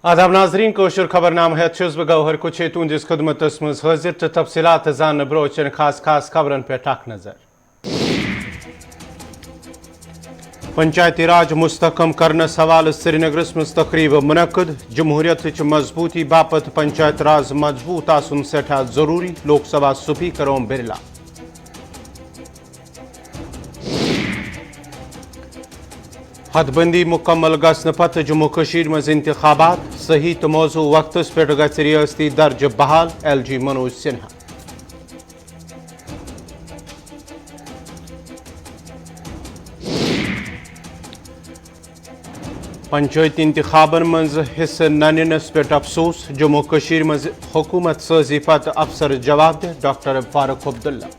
आदाब नाजरीन कोशर खबरनाम है गौहर कुछ तुंदिस खदमत मज हाजिर तो तफसीलात जान ब्रोचन खास खास खबरन पे टाक नजर। पंचायती राज मुस्तकम करने हवाले श्रीनगरस मज तकरीब मुनक़द। जमहूरियत मजबूती बापत पंचायत राज मजबूत आसन सठा जरूरी। लोकसभा स्पीकर ओम बिरला। हदबंदी मुकम्मल गसन पत जम्मू कशीर मज इंतखाबात सही तो मौजू वक्त पे गच रियासती दर्ज बहाल। LG मनोज सिन्हा। पंचायती इंतखाबन मज हिस्स न निनस पे अफसोस। जम्मू कशीर मज हुकूमत साजी पत अफसर जवाब दे। डॉक्टर फारूक अब्दुल्ला।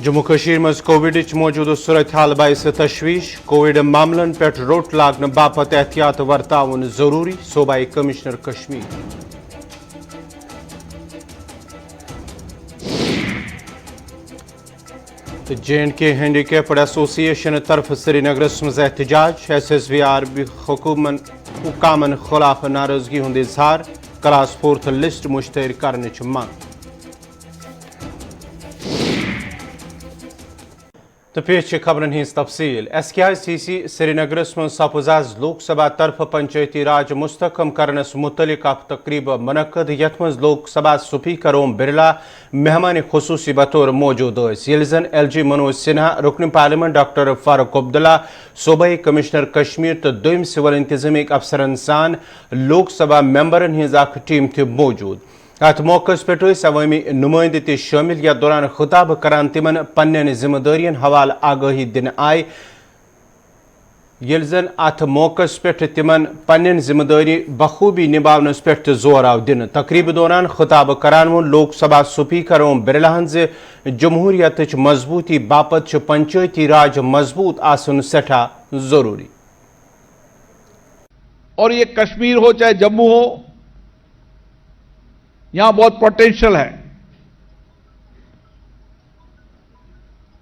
जम्मू कशीर मज कोविड मौजूद सूरत हाल बायस तशवीश। कोविड मामलन पे रोट लागन बापत एहतियात वर्तावन जरूरी। सूबाई commissioner Kashmir. JNK handicapped association तरफ श्रीनगर मज एहतजाज। SSVR हुकामन खिलाफ नाराजगी हुंद इजहार। क्लास 4th लिस्ट मुश्तहर करने मांग। तो पेश खबरन हिंस तफसील। SKICC श्रीनगर मज सपज आज लोकसभा तरफ पंचायती राज मुस्तकम करनस मुतलिक तकरीब मुनक़द। यथ मज लोकसभा स्पीकर ओम बिरला मेहमान खुसूसी बतौर मौजूद यह LG मनोज सिन्हा रुकन पार्लियामेंट डॉक्टर फारूक अब्दुल्ला सूबाई कमिश्नर कश्मीर तो दोम सिविल इंतजामिक अफसरन सान लोकसभा मेंबरन हिंज टीम थ मौजूद। अत मौके पे अवामी नुमाइंद त शामिल। या दौरान खिताब करान तिमन पन्न जिम्मेदारियन हवाल आगाही दिन आय। यह अत मौके पे तिमन पन्न जिम्मेदारी बखूबी निभावनस पे जोर आव दिन। तकरीब दौरान खिताब करान वो लोकसभा स्पीकर ओम बिरलाहन जे जमहूरियत मजबूती बापत पंचायती राज मजबूत आसन सठा जरूरी। और ये कश्मीर हो चाहे जम्मू हो, यहां बहुत पोटेंशियल है।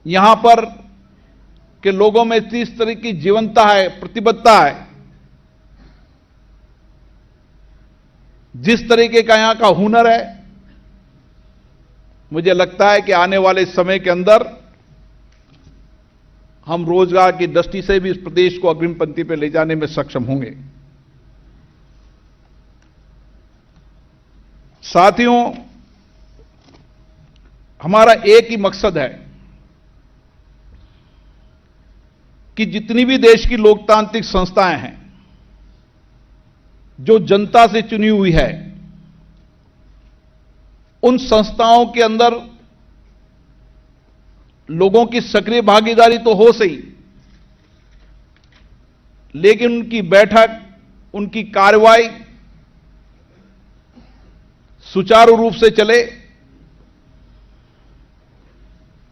यहां पर के लोगों में इस तरह की जीवंतता है, प्रतिबद्धता है। जिस तरीके का यहां का हुनर है, मुझे लगता है कि आने वाले समय के अंदर हम रोजगार की दृष्टि से भी इस प्रदेश को अग्रिम पंक्ति पर ले जाने में सक्षम होंगे। साथियों, हमारा एक ही मकसद है कि जितनी भी देश की लोकतांत्रिक संस्थाएं हैं जो जनता से चुनी हुई है, उन संस्थाओं के अंदर लोगों की सक्रिय भागीदारी तो हो सही, लेकिन उनकी बैठक, उनकी कार्रवाई सुचारू रूप से चले।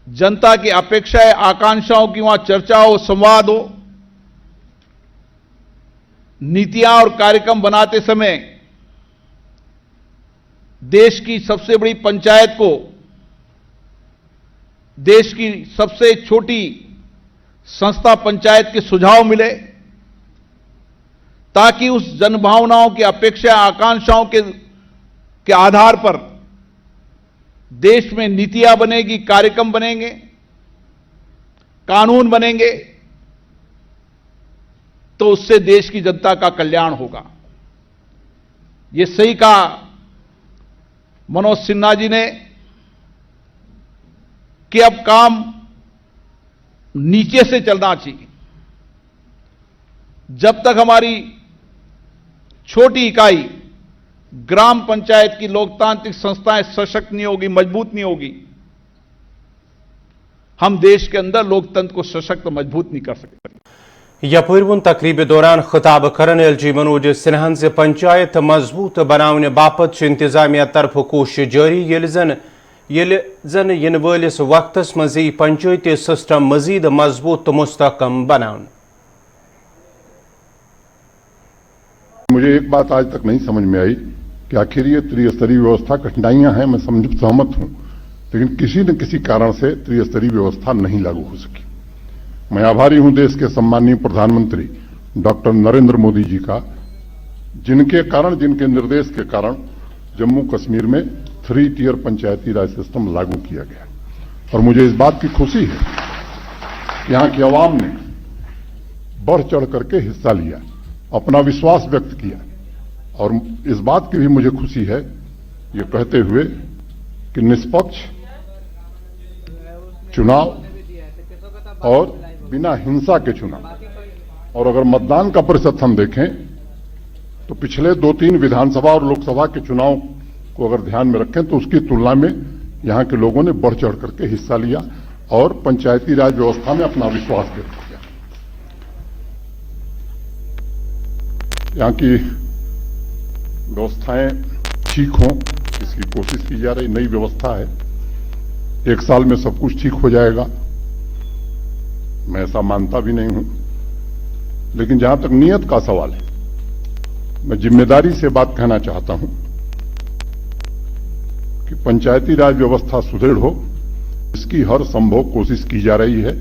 जनता की अपेक्षाएं, आकांक्षाओं की वहां चर्चा हो, संवाद हो। नीतियां और कार्यक्रम बनाते समय देश की सबसे बड़ी पंचायत को देश की सबसे छोटी संस्था पंचायत के सुझाव मिले, ताकि उस जनभावनाओं की अपेक्षा, आकांक्षाओं के आधार पर देश में नीतियां बनेगी, कार्यक्रम बनेंगे, कानून बनेंगे, तो उससे देश की जनता का कल्याण होगा। ये सही कहा मनोज सिन्हा जी ने कि अब काम नीचे से चलना चाहिए। जब तक हमारी छोटी इकाई ग्राम पंचायत की लोकतांत्रिक संस्थाएं सशक्त नहीं होगी, मजबूत नहीं होगी, हम देश के अंदर लोकतंत्र को सशक्त मजबूत नहीं कर सकते। यपुर वुन तकरीब दौरान खिताब करन LG मनोज सिन्हा से पंचायत मजबूत बनाने बापत इंतजामिया तरफ कोशिश जारी। इन वलिस वक्तस मज पंचायती सिस्टम मजीद मजबूत तो मुस्तकम बनान। मुझे एक बात आज तक नहीं समझ में आई कि आखिर ये त्रिस्तरीय व्यवस्था कठिनाइयां हैं, मैं सहमत हूं, लेकिन किसी न किसी कारण से त्रिस्तरीय व्यवस्था नहीं लागू हो सकी। मैं आभारी हूं देश के सम्माननीय प्रधानमंत्री डॉक्टर नरेंद्र मोदी जी का, जिनके निर्देश के कारण जम्मू कश्मीर में 3 टियर पंचायती राज सिस्टम लागू किया गया। और मुझे इस बात की खुशी है कि यहां की आवाम ने बढ़ चढ़ करके हिस्सा लिया, अपना विश्वास व्यक्त किया। और इस बात की भी मुझे खुशी है ये कहते हुए कि निष्पक्ष चुनाव और बिना हिंसा के चुनाव, और अगर मतदान का प्रतिशत हम देखें तो पिछले 2-3 विधानसभा और लोकसभा के चुनाव को अगर ध्यान में रखें तो उसकी तुलना में यहां के लोगों ने बढ़ चढ़ करके हिस्सा लिया और पंचायती राज व्यवस्था में अपना विश्वास व्यक्त किया। यहां की व्यवस्थाएं ठीक हों, इसकी कोशिश की जा रही। नई व्यवस्था है, 1 साल में सब कुछ ठीक हो जाएगा, मैं ऐसा मानता भी नहीं हूं। लेकिन जहां तक नियत का सवाल है, मैं जिम्मेदारी से बात कहना चाहता हूं कि पंचायती राज व्यवस्था सुदृढ़ हो, इसकी हर संभव कोशिश की जा रही है।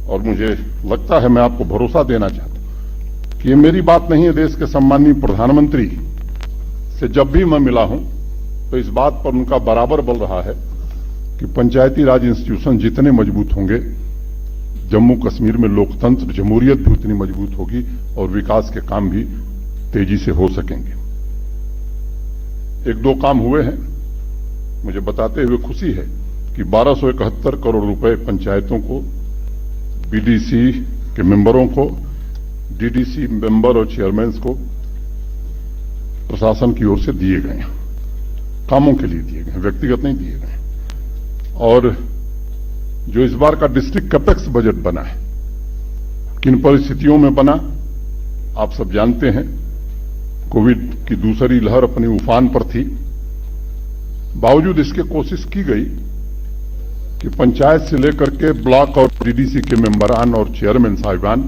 और मुझे लगता है, मैं आपको भरोसा देना चाहता हूं कि ये मेरी बात नहीं है, देश के सम्माननीय प्रधानमंत्री से जब भी मैं मिला हूं तो इस बात पर उनका बराबर बल रहा है कि पंचायती राज इंस्टीट्यूशन जितने मजबूत होंगे, जम्मू कश्मीर में लोकतंत्र, जमहूरियत भी उतनी मजबूत होगी और विकास के काम भी तेजी से हो सकेंगे। 1-2 काम हुए हैं, मुझे बताते हुए खुशी है कि 1271 करोड़ रुपए पंचायतों को, बीडीसी के मेंबरों को, डीडीसी मेंबर और चेयरमैन को प्रशासन की ओर से दिए गए हैं, कामों के लिए दिए गए, व्यक्तिगत नहीं दिए गए। और जो इस बार का डिस्ट्रिक्ट कैपेक्स बजट बना है, किन परिस्थितियों में बना आप सब जानते हैं। कोविड की दूसरी लहर अपनी उफान पर थी, बावजूद इसके कोशिश की गई कि पंचायत से लेकर के ब्लॉक और डीडीसी के मेंबरान और चेयरमैन साहिबान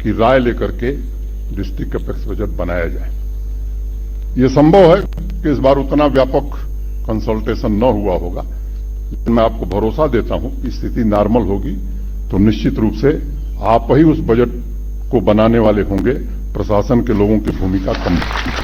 की राय लेकर के डिस्ट्रिक्ट कैपेक्स बजट बनाया जाए। यह संभव है कि इस बार उतना व्यापक कंसल्टेशन न हुआ होगा, लेकिन मैं आपको भरोसा देता हूं कि स्थिति नॉर्मल होगी तो निश्चित रूप से आप ही उस बजट को बनाने वाले होंगे, प्रशासन के लोगों की भूमिका कम होगी।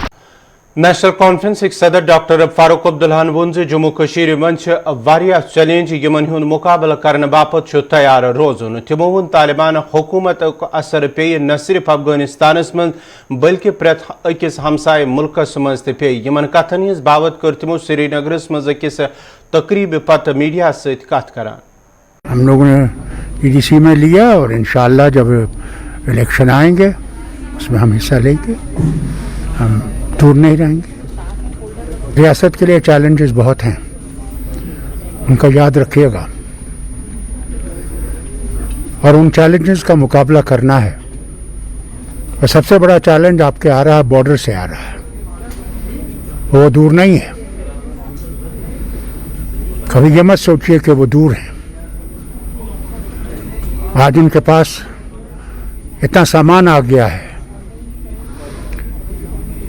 नेशनल कॉन्फ्रेंस सदर डॉक्टर फारूक अब्दुल्लाहन वोन जम्मू कश्मीर मंच वारिया चैलेंज यमन हुंद मुकाबला करने बापत तैयार रोजुन। तिमो वोन तालिबान हुकूमत असर पे न सिर्फ अफगानिस्तानस मं बल्कि प्रेत अकिस हमसाय मुल्कस मं पे। यमन कथन हिंज बाबत कर तिमो श्रीनगरस मं अकिस तकरीब पत मीडिया सत कथ करान। हम लोगों ने डीडीसी में लिया और इंशाअल्लाह जब इलेक्शन आएंगे उसमें हम हिस्सा लेंगे, हम दूर नहीं रहेंगे। रियासत के लिए चैलेंजेस बहुत हैं, उनका याद रखिएगा और उन चैलेंजेस का मुकाबला करना है। और सबसे बड़ा चैलेंज आपके आ रहा है, बॉर्डर से आ रहा है, वो दूर नहीं है। कभी ये मत सोचिए कि वो दूर है। आज इनके पास इतना सामान आ गया है,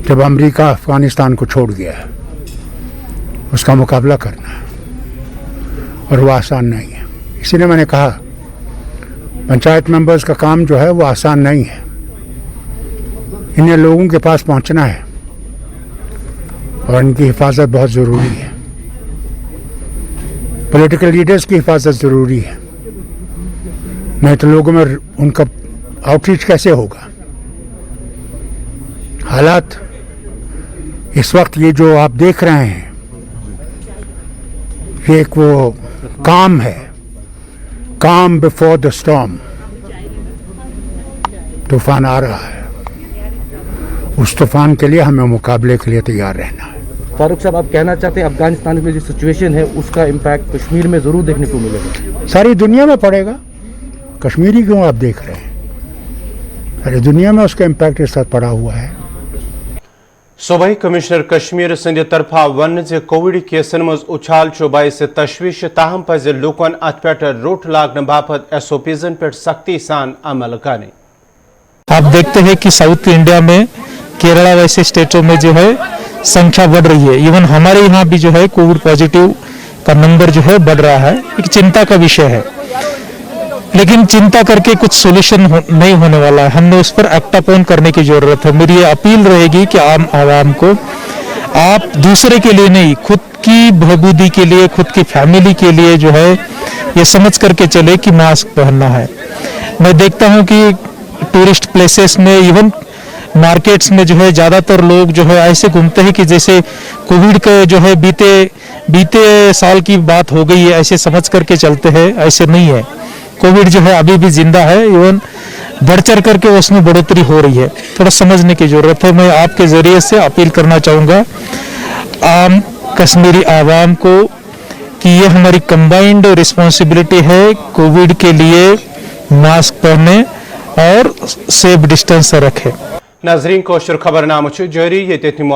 जब अमेरिका अफगानिस्तान को छोड़ गया है, उसका मुकाबला करना है और वो आसान नहीं है। इसीलिए मैंने कहा पंचायत मेंबर्स का काम जो है वो आसान नहीं है। इन्हें लोगों के पास पहुंचना है और इनकी हिफाजत बहुत ज़रूरी है। पॉलिटिकल लीडर्स की हिफाजत ज़रूरी है, नहीं तो लोगों में उनका आउटरीच कैसे होगा। हालात इस वक्त ये जो आप देख रहे हैं, ये एक वो काम है, काम बिफोर द स्टॉर्म। तूफान आ रहा है, उस तूफान के लिए हमें मुकाबले के लिए तैयार रहना है। फारूक साहब, आप कहना चाहते हैं अफगानिस्तान में जो सिचुएशन है उसका इम्पैक्ट कश्मीर में जरूर देखने को मिलेगा? सारी दुनिया में पड़ेगा, कश्मीरी क्यों आप देख रहे हैं, सारी दुनिया में उसका इम्पैक्ट इस साथ पड़ा हुआ है। सूबाई कमिश्नर कश्मीर संद तरफा वन कोविड केसन मज उछाल बायस तशवीश, ताहम पज लूकन अत पे रोट लागने बापत SOPs पे सख्ती सान अमल करने। आप देखते हैं कि साउथ इंडिया में केरला वैसे स्टेटों में जो है संख्या बढ़ रही है। इवन हमारे यहाँ भी जो है कोविड पॉजिटिव का नंबर जो है बढ़ रहा है, एक चिंता का विषय है। लेकिन चिंता करके कुछ सोल्यूशन नहीं होने वाला है, हमने उस पर एक्ट अपॉन करने की जरूरत है। मेरी ये अपील रहेगी कि आम आवाम को, आप दूसरे के लिए नहीं, खुद की बहबूदी के लिए, खुद की फैमिली के लिए जो है ये समझ करके चले कि मास्क पहनना है। मैं देखता हूं कि टूरिस्ट प्लेसेस में, इवन मार्केट्स में जो है ज्यादातर लोग जो है ऐसे घूमते हैं कि जैसे कोविड के जो है बीते साल की बात हो गई है, ऐसे समझ करके चलते हैं। ऐसे नहीं है, कोविड जो है अभी भी जिंदा है, इवन बढ़ चढ़ करके उसमें बढ़ोतरी हो रही है। थोड़ा समझने की जरूरत है। मैं आपके जरिए से अपील करना चाहूंगा आम कश्मीरी आवाम को कि ये हमारी कंबाइंड रिस्पॉन्सिबिलिटी है, कोविड के लिए मास्क पहने और सेफ डिस्टेंस रखें। नाजरीन कोशर खबरनामा जारी ये